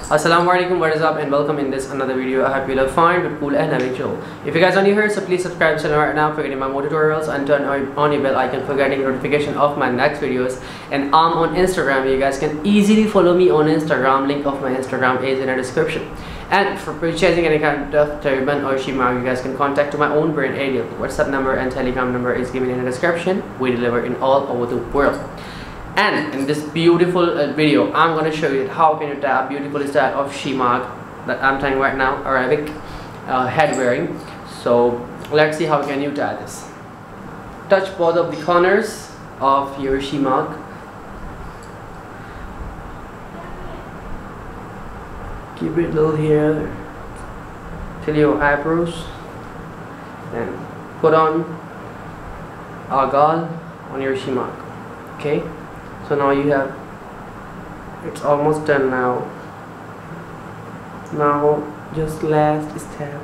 Assalamu Alaikum, what is up, and welcome in this another video. I hope you look fine, but cool and having chill. If you guys are new here, so please subscribe to the channel right now for getting my more tutorials and turn on your bell icon for getting notification of my next videos. And I'm on Instagram. You guys can easily follow me on Instagram. Link of my Instagram is in the description. And for purchasing any kind of turban or shemagh, you guys can contact to my own brand area. WhatsApp number and Telegram number is given in the description. We deliver in all over the world. And in this beautiful video, I'm going to show you how can you tie a beautiful style of shemagh that I'm tying right now, Arabic head wearing. So let's see how can you tie this. Touch both of the corners of your shemagh. Keep it little here till your eyebrows. Then put on Agal on your shemagh. Okay. So now you have, it's almost done now. Now just last step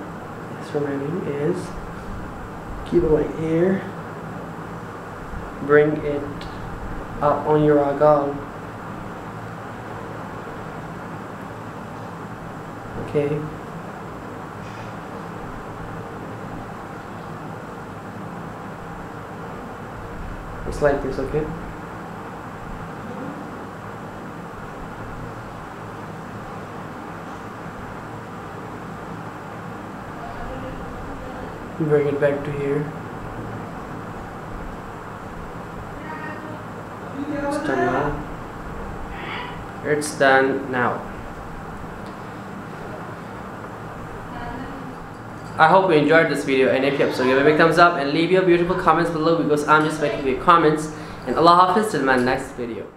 is remaining is keep it right here. Bring it up on your agal. Okay. It's like this, okay? Bring it back to here. It's done now. It's done now. I hope you enjoyed this video, and if you have, so give a big thumbs up and leave your beautiful comments below because I'm just waiting for your comments. And Allah Hafiz till my next video.